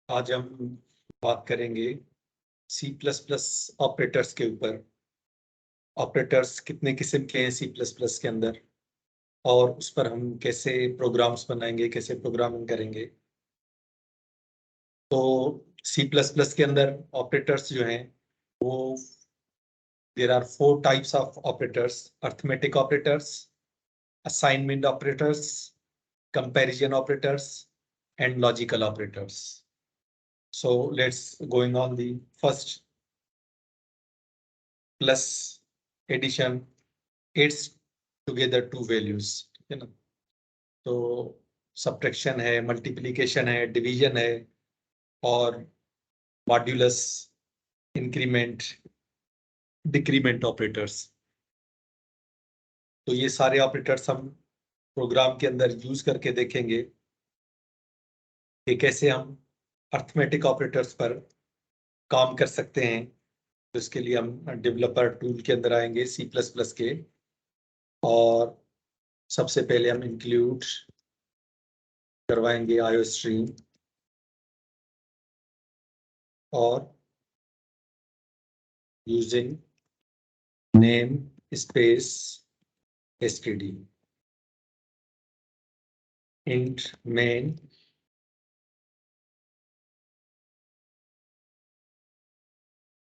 आज हम बात करेंगे सी प्लस प्लस ऑपरेटर्स के ऊपर। ऑपरेटर्स कितने किस्म के हैं सी प्लस प्लस के अंदर, और उस पर हम कैसे प्रोग्राम्स बनाएंगे, कैसे प्रोग्रामिंग करेंगे। तो सी प्लस प्लस के अंदर ऑपरेटर्स जो हैं वो there are 4 types of operators: arithmetic operators, assignment operators, comparison operators and logical operators. So let's going on the first. Plus addition adds together two values, ठीक है ना. तो सब्ट्रैक्शन है, मल्टीप्लिकेशन है, डिवीजन है, और मॉड्यूलस, इंक्रीमेंट, डिक्रीमेंट ऑपरेटर्स. तो ये सारे ऑपरेटर्स हम प्रोग्राम के अंदर यूज करके देखेंगे कि कैसे हम अर्थमेटिक ऑपरेटर्स पर काम कर सकते हैं. तो इसके लिए हम डेवलपर टूल के अंदर आएंगे सी प्लस प्लस के, और सबसे पहले हम इंक्लूड करवाएंगे आईओ स्ट्रीम और using namespace STD int main.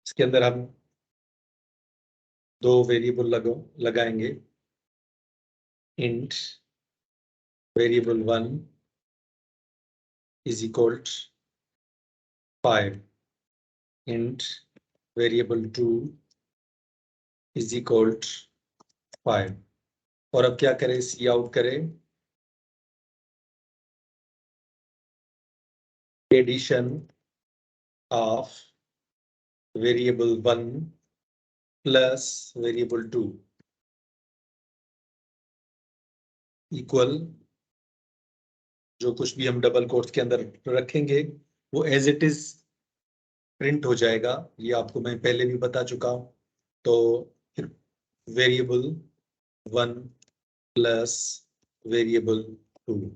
इसके अंदर हम दो वेरिएबल लगाएंगे. Int variable 1 is equal 5, int variable 2 is equal 5. और अब क्या करें, सी आउट करें addition of variable 1 plus variable 2 equal, जो कुछ भी हम डबल कोट्स के अंदर रखेंगे वो एज इट इज प्रिंट हो जाएगा. ये आपको मैं पहले भी बता चुका हूं. तो फिर वेरिएबल 1 प्लस वेरिएबल 2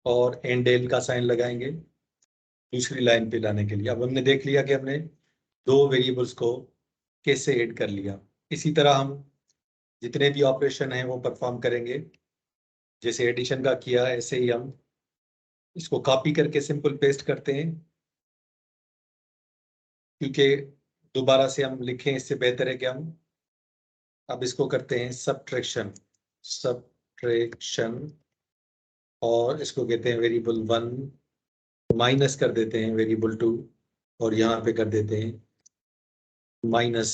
और एंड का साइन लगाएंगे दूसरी लाइन पे लाने के लिए. अब हमने देख लिया कि हमने दो वेरिएबल्स को कैसे ऐड कर लिया. इसी तरह हम जितने भी ऑपरेशन हैं वो परफॉर्म करेंगे. जैसे एडिशन का किया ऐसे ही हम इसको कॉपी करके सिंपल पेस्ट करते हैं, क्योंकि दोबारा से हम लिखें इससे बेहतर है कि हम अब इसको करते हैं सब्ट्रैक्शन. सब्ट्रैक्शन, और इसको कहते हैं वेरिएबल 1, माइनस कर देते हैं वेरिएबल 2, और यहाँ पे कर देते हैं माइनस.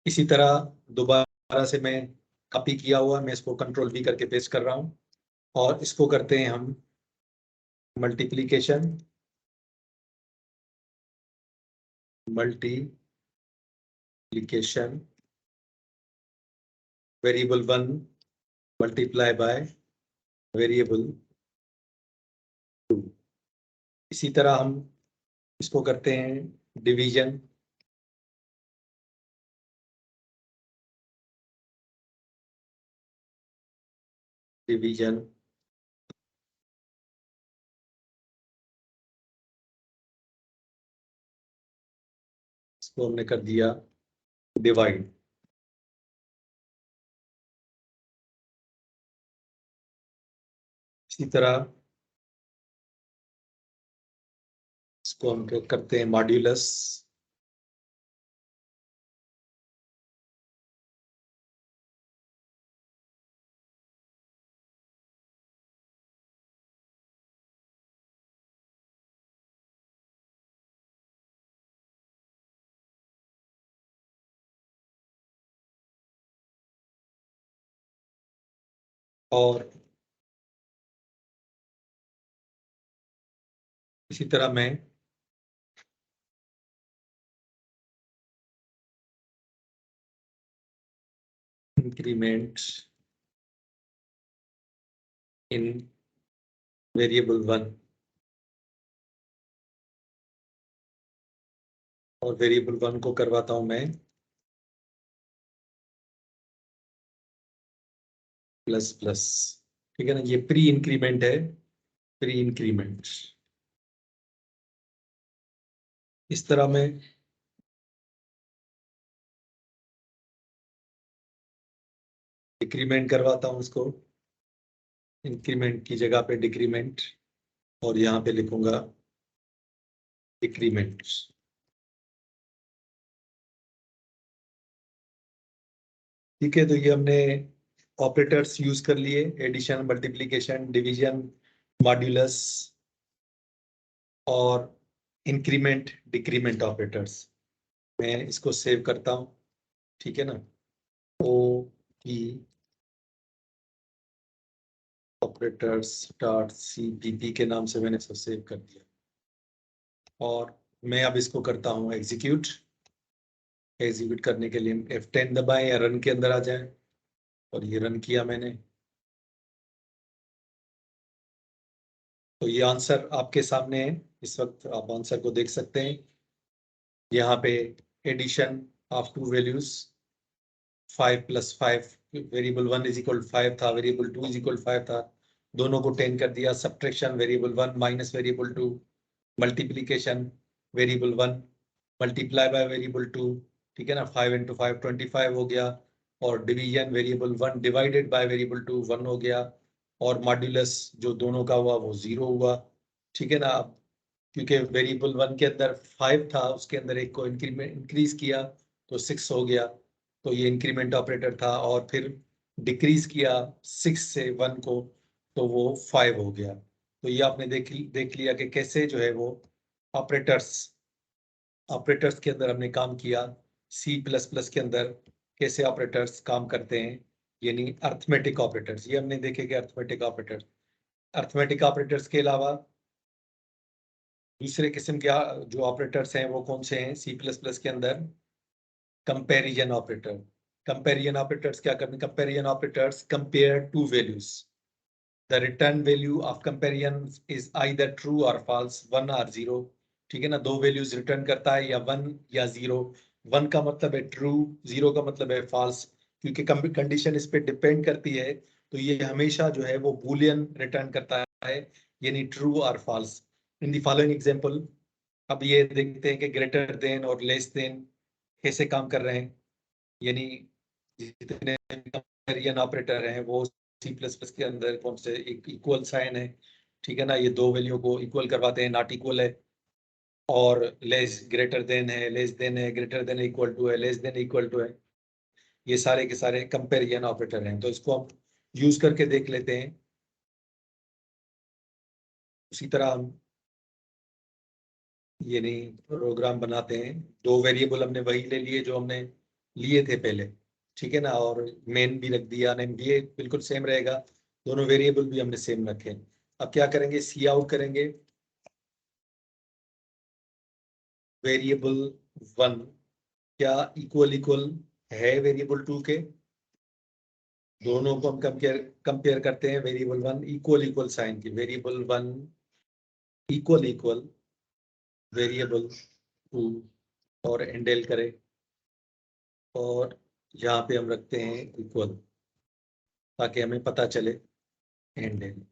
इसी तरह दोबारा से मैं कॉपी किया हुआ, मैं इसको कंट्रोल V करके पेस्ट कर रहा हूँ, और इसको करते हैं हम multiplication. Multiplication variable 1 multiply by variable 2. इसी तरह हम इसको करते हैं डिवीजन. डिवीजन इसको हमने कर दिया डिवाइड. इसी तरह इसको हम करते हैं मॉड्यूलस. और इसी तरह मैं इंक्रीमेंट इन वेरिएबल 1 और वेरिएबल 1 को करवाता हूं मैं प्लस प्लस. ठीक है ना, ये प्री इंक्रीमेंट है. प्री इंक्रीमेंट इस तरह मैं डिक्रीमेंट करवाता हूं इसको, इंक्रीमेंट की जगह पे डिक्रीमेंट, और यहाँ पे लिखूंगा डिक्रीमेंट। ठीक है, तो ये हमने ऑपरेटर्स यूज कर लिए, एडिशन, मल्टीप्लिकेशन, डिवीजन, मॉड्यूलस और इंक्रीमेंट डिक्रीमेंट ऑपरेटर्स। मैं इसको सेव करता हूँ, ठीक है ना। O P operators dot CPP के नाम से मैंने इसको सेव कर दिया, और मैं अब इसको करता हूँ एग्जीक्यूट। एग्जीक्यूट करने के लिए F10 दबाएं या रन के अंदर आ जाएं, और ये रन किया मैंने। तो ये आंसर आपके सामने है, इस वक्त आप आंसर को देख सकते हैं। यहाँ पे addition of two values, 5 + 5, variable 1 = 5 था, वेरिएबल 2 = 5 था, दोनों को 10 कर दिया। Subtraction, variable 1 minus variable 2, multiplication, variable 1 multiply by variable 2, ठीक है ना, 5 × 5 25 हो गया। और division, variable 1 divided by variable 2 1 हो गया। और मॉड्यूलस जो दोनों का हुआ वो 0 हुआ, ठीक है ना। अब क्योंकि वेरिएबल 1 के अंदर 5 था, उसके अंदर एक को इंक्रीज किया तो 6 हो गया, तो ये इंक्रीमेंट ऑपरेटर था। और फिर डिक्रीज किया 6 से 1 को, तो वो 5 हो गया। तो ये आपने देख लिया कि कैसे जो है वो ऑपरेटर्स ऑपरेटर्स के अंदर हमने काम किया। C++ के अंदर कैसे ऑपरेटर्स काम करते हैं, यानी अर्थमेटिक ऑपरेटर्स, ये हमने देखे कि अर्थमेटिक ऑपरेटर्स के अलावा दूसरे किस्म के जो ऑपरेटर्स हैं वो कौन से हैं C++ के अंदर। कंपैरिजन ऑपरेटर, कंपैरिजन ऑपरेटर्स क्या करते हैं, comparison operators compare to values, the return value of comparison is either true और फॉल्स, 1 और 0, ठीक है ना। दो वैल्यूज रिटर्न करता है, या 1 या 0। 1 का मतलब है ट्रू, 0 का मतलब है फॉल्स। क्योंकि कंडीशन इस पे डिपेंड करती है, तो ये हमेशा जो है वो बूलियन रिटर्न करता है, यानी ट्रू और false. In the following example, अब ये देखते हैं कि ग्रेटर देन और लेस देन कैसे काम कर रहे हैं। यानी जितने कंपैरिजन ऑपरेटर हैं वो C++ के अंदर कौन से, एक इक्वल साइन है, ठीक है ना, ये दो वैल्यू को इक्वल करवाते हैं, नॉट इक्वल है। और लेस ग्रेटर देन है, लेस देन है, ग्रेटर देन इक्वल टू है, लेस देन इक्वल टू है। ये सारे के सारे कंपैरिजन ऑपरेटर हैं, तो इसको हम यूज करके देख लेते हैं। उसी तरह हम ये नहीं प्रोग्राम बनाते हैं। दो वेरिएबल हमने वही ले लिए जो हमने लिए थे पहले, ठीक है ना, और मेन भी रख दिया, नेम भी बिल्कुल सेम रहेगा, दोनों वेरिएबल भी हमने सेम रखे। अब क्या करेंगे, सी आउट करेंगे वेरिएबल 1 क्या इक्वल इक्वल है वेरिएबल 2 के। दोनों को हम कंपेयर कंपेयर करते हैं, वेरिएबल 1 इक्वल इक्वल साइन की, वेरिएबल 1 इक्वल इक्वल वेरिएबल 2, और एंडेल करें, और यहाँ पे हम रखते हैं इक्वल, ताकि हमें पता चले एंडेल,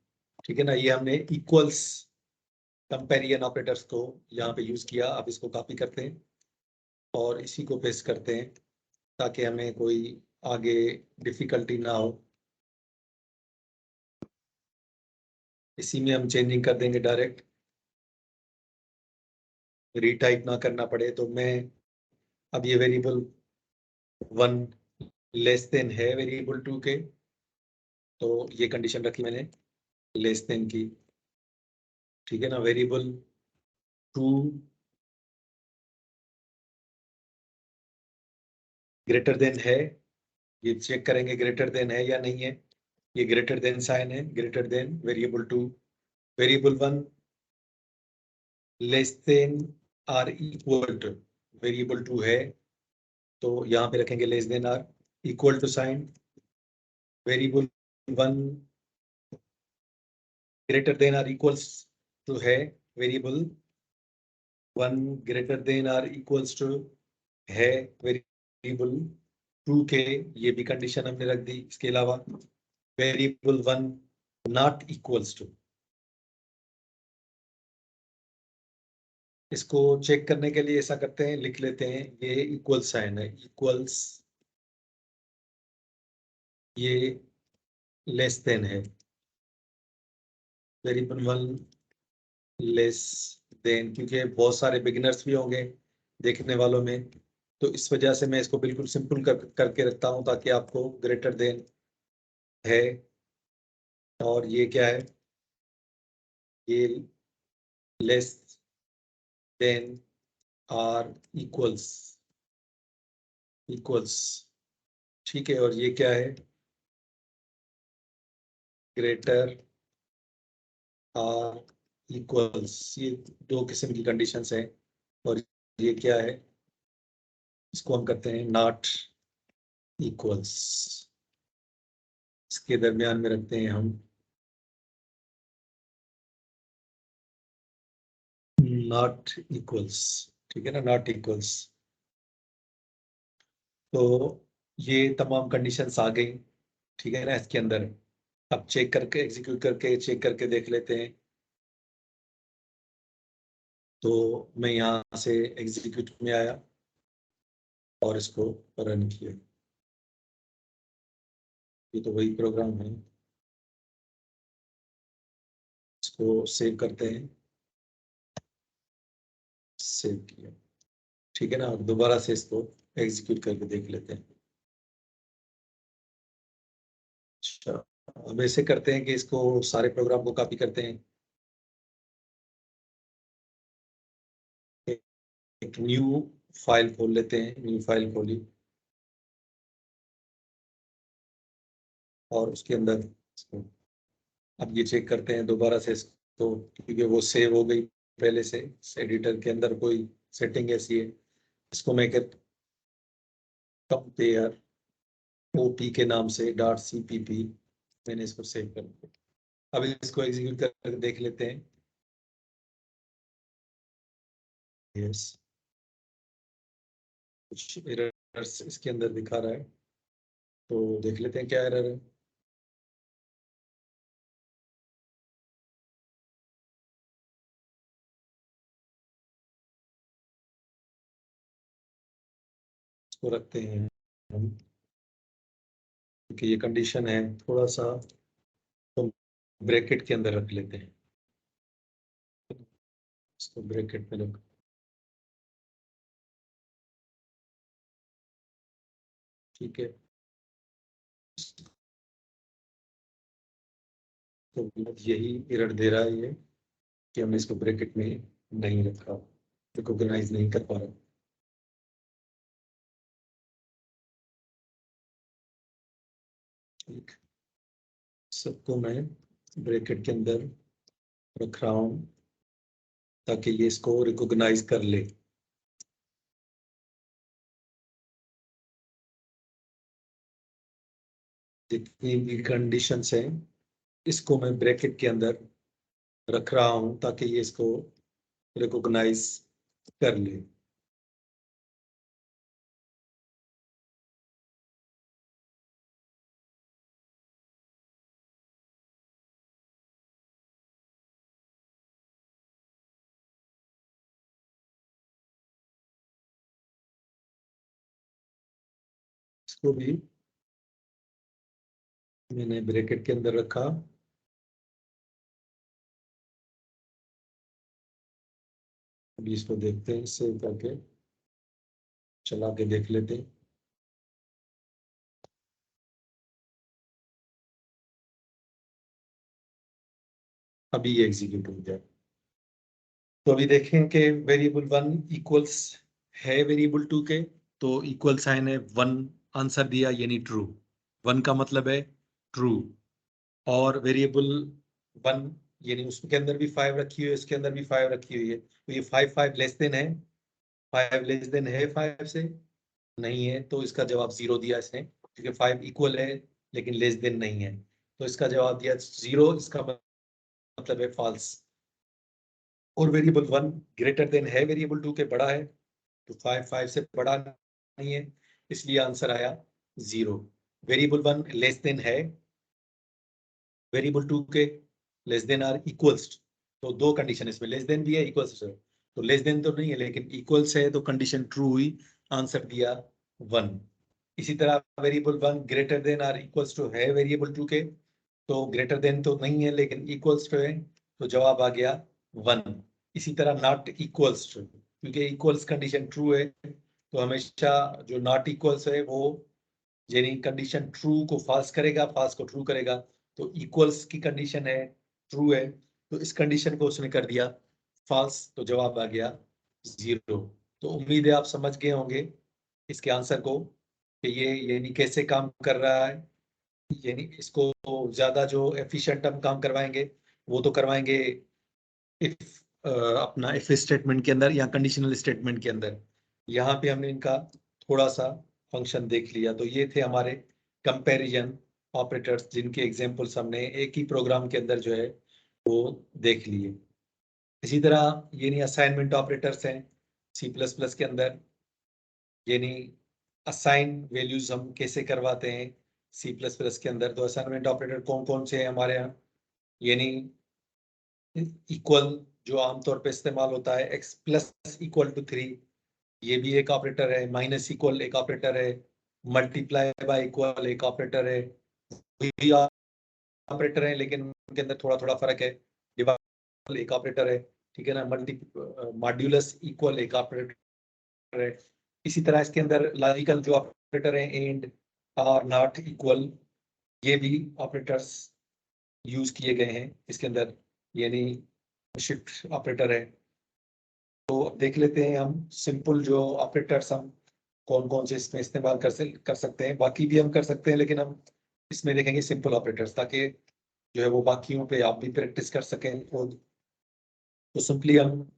ठीक है ना। ये हमने इक्वल्स कंपैरिजन ऑपरेटर्स को यहाँ पे यूज किया। अब इसको कॉपी करते हैं और इसी को पेस्ट करते हैं, ताकि हमें कोई आगे डिफिकल्टी ना हो। इसी में हम चेंजिंग कर देंगे डायरेक्ट, रीटाइप ना करना पड़े। तो मैं अब ये वेरिएबल 1 लेस देन है वेरिएबल 2 के, तो ये कंडीशन रखी मैंने लेस देन की, ठीक है ना। वेरिएबल 2 ग्रेटर देन है, ये चेक करेंगे ग्रेटर देन है या नहीं है। ये ग्रेटर देन साइन है, greater than variable 2। Variable 1 less than or equal to variable 2 है, तो यहाँ पे रखेंगे less than or, equal to sign. Variable 1 greater than or equals to है, variable 1 greater than or equals to है variable 2 के, ये भी कंडीशन हमने रख दी। इसके अलावा वेरिएबल 1 नॉट इक्वल्स टू इसको चेक करने के लिए ऐसा करते हैं, लिख लेते हैं, ये इक्वल साइन है, इक्वल्स, ये लेस देन है, वेरिएबल वन लेस देन, क्योंकि बहुत सारे बिगिनर्स भी होंगे देखने वालों में, तो इस वजह से मैं इसको बिल्कुल सिंपल करके रखता हूं ताकि आपको ग्रेटर देन है, और ये क्या है, ये less than or equals, equals, ठीक है, और ये क्या है, ग्रेटर आर इक्वल्स, ये दो किस्म की कंडीशंस हैं, और ये क्या है, इसको हम करते हैं नॉट इक्वल्स, इसके दरमियान में रखते हैं हम नॉट इक्वल्स, ठीक है ना, नॉट इक्वल्स। तो ये तमाम कंडीशंस आ गई, ठीक है ना, इसके अंदर। अब चेक करके, एग्जीक्यूट करके चेक करके देख लेते हैं। तो मैं यहाँ से एग्जीक्यूट में आया और इसको रन किया, ये तो वही प्रोग्राम है, इसको सेव करते हैं, सेव किया, ठीक है ना, अब दोबारा से इसको एग्जीक्यूट करके देख लेते हैं। अच्छा, अब ऐसे करते हैं कि इसको सारे प्रोग्राम को कॉपी करते हैं, एक न्यू फाइल खोल लेते हैं, न्यू फाइल खोली, और उसके अंदर इसको, अब ये चेक करते हैं दोबारा से इसको, क्योंकि वो सेव हो गई पहले से, एडिटर के अंदर कोई सेटिंग ऐसी है, इसको मैं कंपेयर ओपी के नाम से डॉट सीपीपी, मैंने इसको सेव कर दिया। अब इसको एग्जीक्यूट करके देख लेते हैं। यस, कुछ एरर्स इसके अंदर दिखा रहा है, तो देख लेते हैं क्या एरर है। इसको रखते हैं हम, क्योंकि ये कंडीशन है थोड़ा सा, तो ब्रैकेट के अंदर रख लेते हैं, इसको ब्रैकेट में रख, ठीक है। तो यही एरर दे रहा है ये, कि हमने इसको ब्रैकेट में नहीं रखा, रिकॉग्नाइज नहीं कर पा रहा, ठीक, सबको मैं ब्रैकेट के अंदर रख रहा हूँ ताकि ये इसको रिकॉग्नाइज कर ले। जितनी भी कंडीशंस हैं, इसको मैं ब्रैकेट के अंदर रख रहा हूँ ताकि ये इसको रिकॉग्नाइज कर ले। इसको भी मैंने ब्रैकेट के अंदर रखा। अभी इसको देखते हैं, सेव करके चला के देख लेते हैं। अभी ये एग्जीक्यूट हो गया। तो अभी देखें कि वेरिएबल वन इक्वल्स है वेरिएबल टू के, तो इक्वल साइन है, वन आंसर दिया यानी ट्रू, वन का मतलब है ट्रू, और वेरिएबल वन यानी उसके अंदर भी फाइव रखी हुई है, इसके अंदर भी फाइव रखी हुई है, तो ये फाइव फाइव लेस देन है, फाइव लेस देन है फाइव से, नहीं है, तो इसका जवाब जीरो दिया इसने, क्योंकि फाइव इक्वल है लेकिन लेस देन नहीं है, तो इसका जवाब दिया जीरो, इसका मतलब है फॉल्स। और वेरिएबल वन ग्रेटर देन है वेरिएबल टू के, बड़ा है, तो फाइव फाइव से बड़ा नहीं है, इसलिए आंसर आया zero. Variable one less than है वेरिएबल टू के, लेस देन आर इक्वल्स, तो दो कंडीशन इसमें, लेस देन भी है इक्वल्स, तो लेस देन तो नहीं है, लेकिन इक्वल्स है तो कंडीशन ट्रू हुई, आंसर दिया 1। इसी तरह वेरिएबल 1 ग्रेटर देन और इक्वल्स टू है वेरिएबल 2 के, तो ग्रेटर देन तो नहीं है लेकिन इक्वल्स टू है, तो जवाब आ गया 1। इसी तरह नॉट इक्वल्स टू, क्योंकि इक्वल्स कंडीशन ट्रू है, तो हमेशा जो नॉट इक्वल्स है वो यानी कंडीशन ट्रू को फॉल्स करेगा, फॉल्स को ट्रू करेगा। तो इक्वल्स की कंडीशन है ट्रू है, तो इस कंडीशन को उसने कर दिया फॉल्स, तो जवाब आ गया 0। तो उम्मीद है आप समझ गए होंगे इसके आंसर को कि ये यानी कैसे काम कर रहा है। यानी इसको ज्यादा जो एफिशिएंट हम काम करवाएंगे वो तो करवाएंगे इफ अपना इफ स्टेटमेंट के अंदर या कंडीशनल स्टेटमेंट के अंदर। यहाँ पे हमने इनका थोड़ा सा फंक्शन देख लिया। तो ये थे हमारे कंपैरिजन ऑपरेटर्स, जिनके एग्जांपल्स हमने एक ही प्रोग्राम के अंदर जो है वो देख लिए। इसी तरह ये नहीं असाइनमेंट ऑपरेटर्स हैं सी प्लस प्लस के अंदर, यानी असाइन वैल्यूज हम कैसे करवाते हैं सी प्लस प्लस के अंदर। तो असाइनमेंट ऑपरेटर कौन कौन से हैं हमारे यहाँ, यानी इक्वल जो आमतौर पे इस्तेमाल होता है, एक्स प्लस इक्वल टू 3, ये भी एक ऑपरेटर है। माइनस इक्वल एक ऑपरेटर है। मल्टीप्लाई बाय इक्वल एक ऑपरेटर है। भी ऑपरेटर है लेकिन उनके अंदर थोड़ा थोड़ा फर्क है। डिवाइड एक ऑपरेटर है, ठीक है ना। मॉड्यूलस इक्वल एक ऑपरेटर है। इसी तरह इसके अंदर लॉजिकल जो ऑपरेटर है, एंड और नॉट इक्वल, ये भी ऑपरेटर्स यूज किए गए हैं इसके अंदर, यानी शिफ्ट ऑपरेटर है। तो अब देख लेते हैं हम सिंपल जो ऑपरेटर्स हम कौन कौन से इसमें इस्तेमाल कर सकते हैं। बाकी भी हम कर सकते हैं लेकिन हम इसमें देखेंगे सिंपल ऑपरेटर्स, ताकि जो है वो बाकियों पे आप भी प्रैक्टिस कर सकें खुद। तो सिंपली हम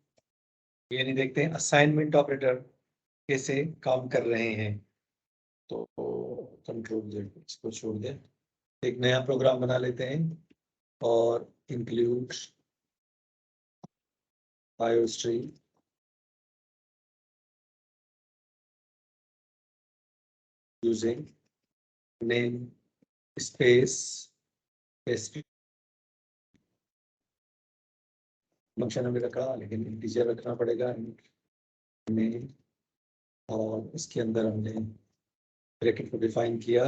ये नहीं देखते हैं असाइनमेंट ऑपरेटर कैसे काम कर रहे हैं। तो कंट्रोल जेड इसको छोड़ दें, एक नया प्रोग्राम बना लेते हैं और include iostream using name space function हमें रखा लेकिन इंटीजर रखना पड़ेगा नेम, और इसके अंदर हमने ब्रैकेट को डिफाइन किया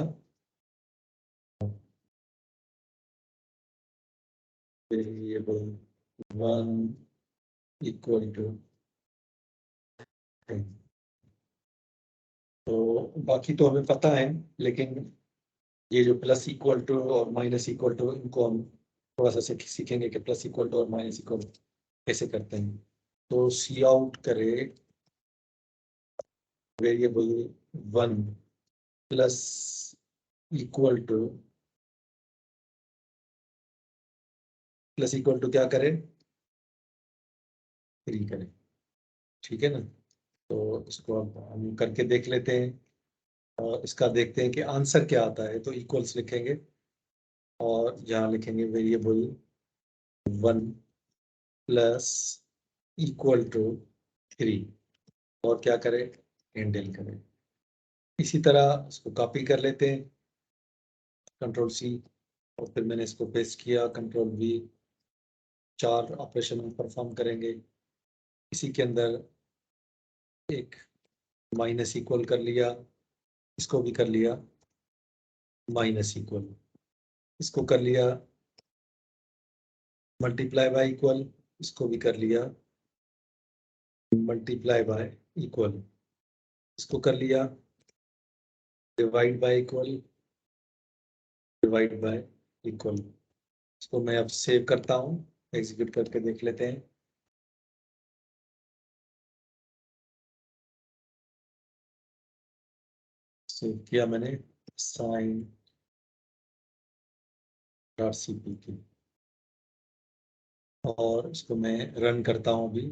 वेरिएबल 1 इक्वल टू 10। तो बाकी तो हमें पता है, लेकिन ये जो प्लस इक्वल टू और माइनस इक्वल टू, इनको हम थोड़ा सा सीखेंगे कि प्लस इक्वल टू और माइनस इक्वल कैसे करते हैं। तो सी आउट करे variable 1 plus equal to, plus equal to क्या करे 3 करे, ठीक है ना। तो इसको अब हम करके देख लेते हैं और इसका देखते हैं कि आंसर क्या आता है। तो इक्वल्स लिखेंगे और यहाँ लिखेंगे वेरिएबल 1 प्लस इक्वल टू 3, और क्या करें हैंडल करें। इसी तरह इसको कॉपी कर लेते हैं, कंट्रोल सी, और फिर मैंने इसको पेस्ट किया, कंट्रोल वी। 4 ऑपरेशन हम परफॉर्म करेंगे। इसी के अंदर एक माइनस इक्वल कर लिया, इसको भी कर लिया माइनस इक्वल, इसको कर लिया मल्टीप्लाई बाय इक्वल, इसको भी कर लिया मल्टीप्लाई बाय इक्वल, इसको कर लिया divide y equal, divide y equal. इसको मैं अब सेव करता हूँ, एग्जीक्यूट करके देख लेते हैं। सेव किया मैंने साइन डॉट सीपीपी, और इसको मैं रन करता हूँ अभी।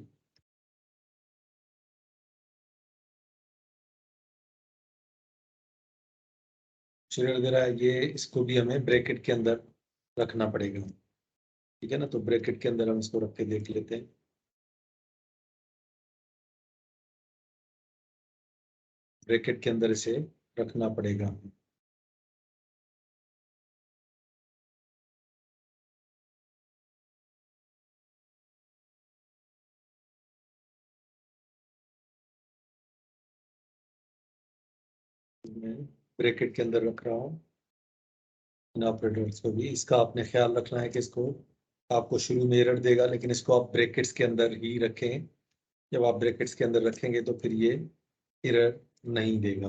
शेयर दे रहा है ये, इसको भी हमें ब्रैकेट के अंदर रखना पड़ेगा, ठीक है ना। तो ब्रैकेट के अंदर हम इसको रख के देख लेते हैं। ब्रैकेट के अंदर इसे रखना पड़ेगा। मैं ब्रैकेट के अंदर रख रहा हूँ इन ऑपरेटर्स को भी। इसका आपने ख्याल रखना है कि इसको आपको शुरू में एरर देगा, लेकिन इसको आप ब्रैकेट्स के अंदर ही रखें। जब आप ब्रैकेट्स के अंदर रखेंगे तो फिर ये एरर नहीं देगा।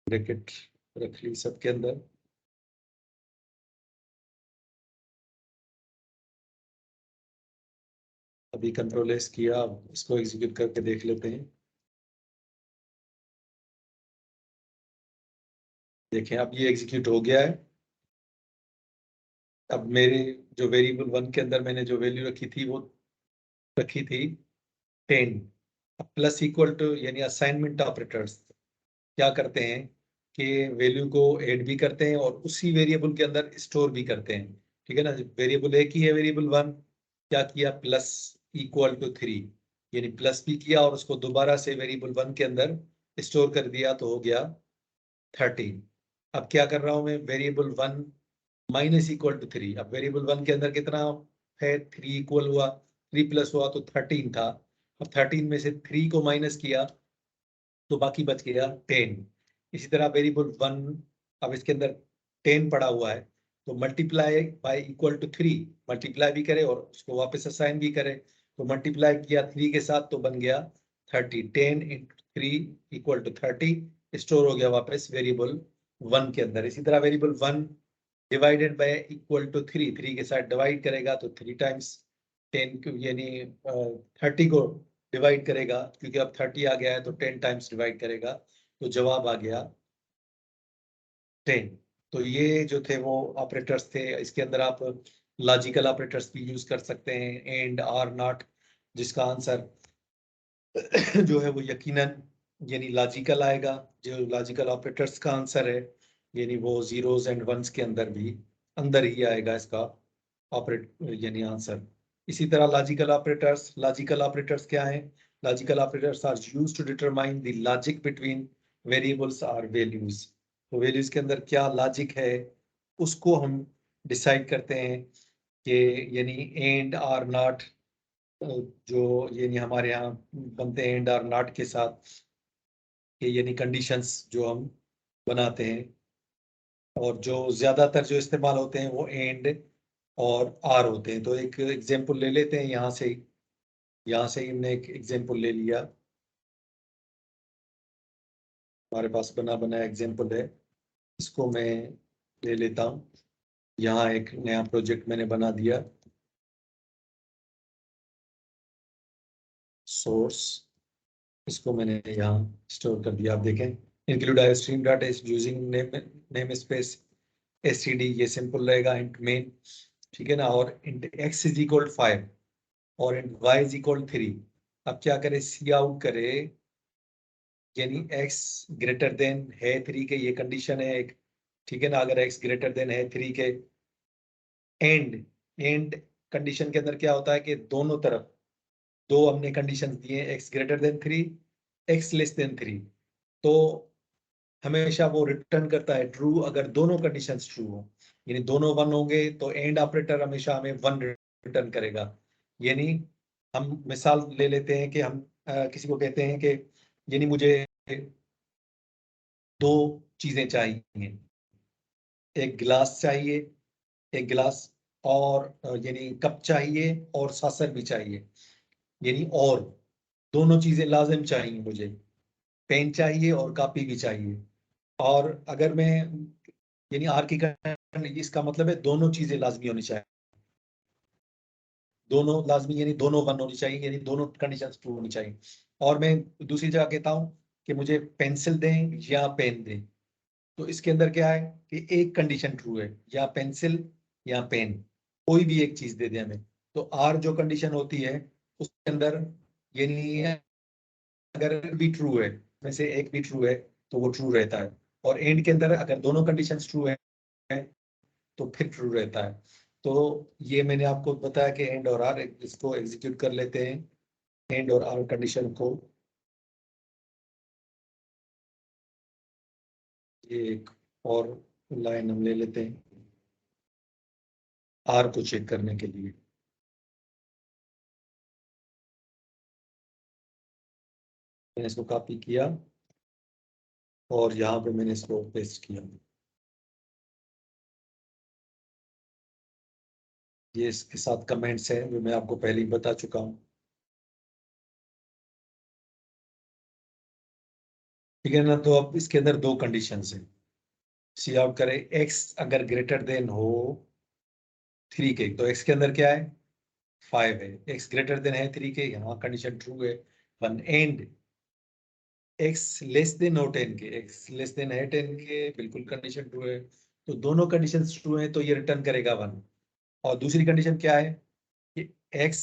ब्रैकेट रख ली सबके अंदर। अभी कंट्रोल एस किया, अब इसको एग्जीक्यूट करके देख लेते हैं। देखें अब ये एग्जीक्यूट हो गया है। अब मेरे जो वेरिएबल 1 के अंदर मैंने जो वैल्यू रखी थी वो रखी थी 10। अब प्लस इक्वल टू यानी असाइनमेंट ऑपरेटर्स क्या करते हैं कि वैल्यू को ऐड भी करते हैं और उसी वेरिएबल के अंदर स्टोर भी करते हैं। ठीक है ना, वेरिएबल एक ही है वेरिएबल 1, क्या किया प्लस इक्वल टू 3, यानी प्लस भी किया और उसको दोबारा से वेरिएबल 1 के अंदर स्टोर कर दिया तो हो गया 13। अब क्या कर रहा हूं मैं, वेरिएबल 1 माइनस इक्वल टू 3। अब वेरिएबल 1 के अंदर कितना है, 3 इक्वल हुआ, 3 प्लस हुआ तो 13 था। अब 13 में से 3 को माइनस किया तो बाकी बच गया 10। इसी तरह वेरिएबल 1, अब इसके अंदर 10 पड़ा हुआ है तो multiply by equal to 3, multiply भी करे और उसको वापस असाइन भी करे। तो मल्टीप्लाई किया 3 के साथ तो बन गया 30। 10 इंटू 3 इक्वल टू 30, स्टोर हो गया वापस वेरिएबल 1 के अंदर। इसी तरह variable 1 divided by equal to 3, 3 के साथ डिवाइड करेगा तो 3 टाइम्स 10 यानी 30 को डिवाइड करेगा, क्योंकि अब 30 आ गया है तो 10 टाइम्स डिवाइड करेगा तो जवाब आ गया 10। तो ये जो थे वो ऑपरेटर्स थे। इसके अंदर आप लॉजिकल ऑपरेटर्स भी यूज कर सकते हैं, एंड आर नॉट, जिसका आंसर जो है वो यकीनन यानी लॉजिकल आएगा। जो लॉजिकल ऑपरेटर्स का आंसर है यानी वो जीरोस एंड वंस के अंदर भी अंदर ही आएगा इसका ऑपरेट यानी आंसर। इसी तरह लॉजिकल ऑपरेटर्स क्या है, logical operators are used to determine the logic between variables और वैल्यूज। तो वैल्यूज के अंदर क्या लॉजिक है उसको हम डिसाइड करते हैं कि यानी एंड आर नॉट, जो यानी हमारे यहाँ बनते हैं एंड आर नॉट के साथ, कि यानी कंडीशंस जो हम बनाते हैं। और जो ज्यादातर जो इस्तेमाल होते हैं वो एंड और आर होते हैं। तो एक एग्जांपल ले लेते हैं यहाँ से ही। यहाँ से ही हमने एक एग्जांपल ले लिया, हमारे पास बना बनाया एग्जांपल है, इसको मैं ले लेता हूँ। यहाँ एक नया प्रोजेक्ट मैंने बना दिया, सोर्स, इसको मैंने यहाँ स्टोर कर दिया। आप देखें, include stream data is using namespace STD, ये सिंपल रहेगा इंट मेन। ठीक है ना, और इंट एक्स इज इक्वल 5 और इंट वाई इज इक्वल 3। अब क्या करे, सी आउट करे, यानी x ग्रेटर देन है 3 के, ये कंडीशन है एक। ठीक है ना, अगर x ग्रेटर देन है 3 के, एंड एंड कंडीशन के अंदर क्या होता है कि दोनों तरफ दो हमने कंडीशन दिए, x greater than 3, x less than 3, तो हमेशा वो रिटर्न करता है ट्रू अगर दोनों कंडीशंस ट्रू हो। यानी दोनों वन होंगे तो एंड ऑपरेटर हमेशा हमें वन रिटर्न करेगा। यानी हम मिसाल ले लेते हैं कि हम किसी को कहते हैं कि यानी मुझे दो चीजें चाहिए, एक गिलास चाहिए, एक गिलास, और यानी कप चाहिए और सासर भी चाहिए, यानी और दोनों चीजें लाजिम चाहिए मुझे, पेन चाहिए और कॉपी भी चाहिए। और अगर मैं यानी आर की इसका मतलब है दोनों चीजें लाजमी होनी चाहिए, दोनों लाजमी यानी दोनों वन होनी चाहिए, यानी दोनों कंडीशन ट्रू होनी चाहिए। और मैं दूसरी जगह कहता हूं कि मुझे पेंसिल दें या पेन दें, तो इसके अंदर क्या है कि एक कंडीशन ट्रू है, या पेंसिल या पेन, कोई भी एक चीज दे दे हमें। तो आर जो कंडीशन होती है उसके अंदर यानी अगर भी ट्रू है, में से एक भी ट्रू है तो वो ट्रू रहता है। और एंड के अंदर अगर दोनों कंडीशन ट्रू है तो फिर ट्रू रहता है। तो ये मैंने आपको बताया कि एंड और आर, इसको एग्जीक्यूट कर लेते हैं एंड और आर कंडीशन को। ये एक और लाइन हम ले लेते हैं आर को चेक करने के लिए। मैंने इसको कॉपी किया और यहाँ पे मैंने इसको पेस्ट किया। ये इसके साथ कमेंट्स हैं जो मैं आपको पहले ही बता चुका हूँ। ठीक है ना। तो अब इसके अंदर दो कंडीशंस हैं। सी आउट करें, एक्स अगर ग्रेटर देन हो 3 के, तो एक्स के अंदर क्या है 5 है, एक्स ग्रेटर देन है 3 के, यहाँ कंडीशन ट्रू है 1, एंड एक्स लेस देन हो 10 के, एक्स लेस देन है 10 के, बिल्कुल कंडीशन ट्रू है। तो दोनों कंडीशन ट्रू है तो ये रिटर्न करेगा 1। और दूसरी कंडीशन क्या है कि एक्स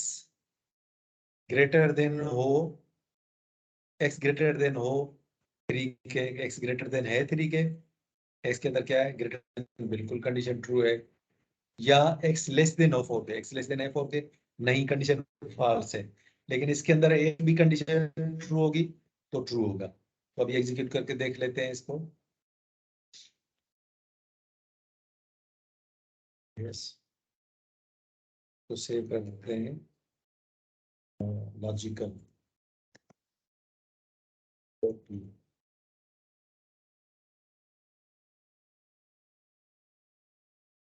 ग्रेटर देन हो, एक्स ग्रेटर देन हो 3 के, एक्स ग्रेटर देन है 3 के, एक्स के अंदर क्या है ग्रेटर देन, बिल्कुल कंडीशन ट्रू है। या एक्स लेस देन हो 4 के, एक्स लेस देन है 4 के, नहीं कंडीशन फॉल्स है। लेकिन इसके अंदर एक भी कंडीशन ट्रू होगी तो ट्रू होगा। तो अभी एग्जीक्यूट करके देख लेते हैं इसको। यस, तो सेव कर देते हैं लॉजिकल।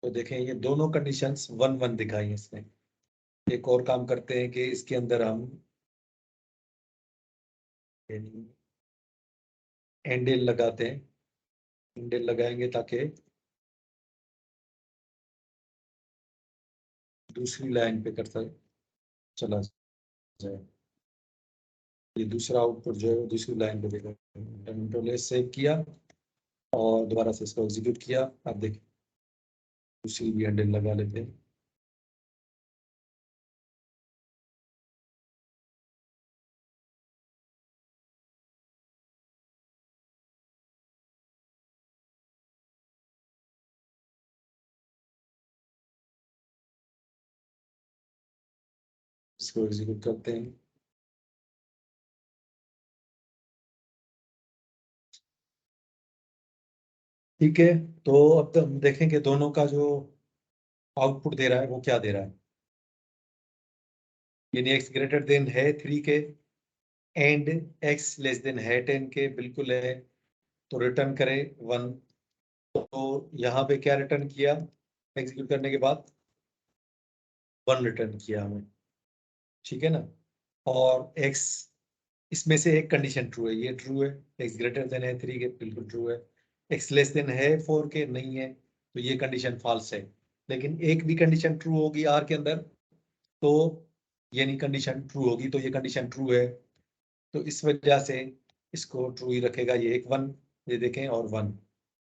तो देखें ये दोनों कंडीशंस 1 1 दिखाई है इसने। एक और काम करते हैं कि इसके अंदर हम एंडेल लगाते हैं, एंडेल लगाएंगे ताकि दूसरी लाइन पे करता चला जाए। ये दूसरा आउटपुट जो है वो दूसरी लाइन पे देगा। कंट्रोल एस सेव किया और दोबारा से इसको एग्जीक्यूट किया। अब देखिए दूसरी भी हैंडल लगा लेते हैं। इसको एग्जीक्यूट करते हैं। ठीक है, तो अब तो हम देखेंगे दोनों का जो आउटपुट दे रहा है वो क्या दे रहा है। यानी एक्स ग्रेटर देन है 3 के एंड एक्स लेस देन है 10 के, बिल्कुल है, तो रिटर्न करे 1। तो यहाँ पे क्या रिटर्न किया एग्जीक्यूट करने के बाद, 1 रिटर्न किया हमें। ठीक है ना। और एक्स, इसमें से एक कंडीशन ट्रू है, ये ट्रू है, एक्स ग्रेटर देन है 3 के, बिल्कुल ट्रू है। एक्स लेस देन है 4 के, नहीं है, तो ये कंडीशन फॉल्स है। लेकिन एक भी कंडीशन ट्रू होगी आर के अंदर तो ये नहीं कंडीशन ट्रू होगी, तो ये कंडीशन ट्रू है। तो इस वजह से इसको ट्रू ही रखेगा। ये एक 1, ये देखें, और 1,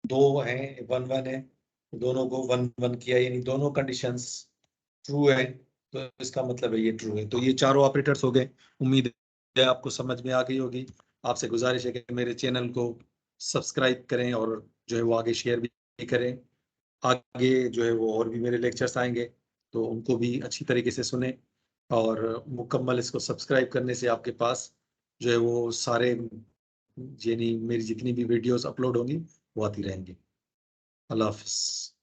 दो हैं 1 1 है, दोनों को 1 1 किया, यानी दोनों कंडीशंस ट्रू है। तो इसका मतलब है ये ट्रू है। तो ये चारों ऑपरेटर्स हो गए। उम्मीद है आपको समझ में आ गई होगी। आपसे गुजारिश है कि मेरे चैनल को सब्सक्राइब करें और जो है वो आगे शेयर भी करें। आगे जो है वो और भी मेरे लेक्चर्स आएंगे तो उनको भी अच्छी तरीके से सुने। और मुकम्मल इसको सब्सक्राइब करने से आपके पास जो है वो सारे, यानी मेरी जितनी भी वीडियोस अपलोड होंगी वो आती रहेंगी। अल्लाह हाफिज़।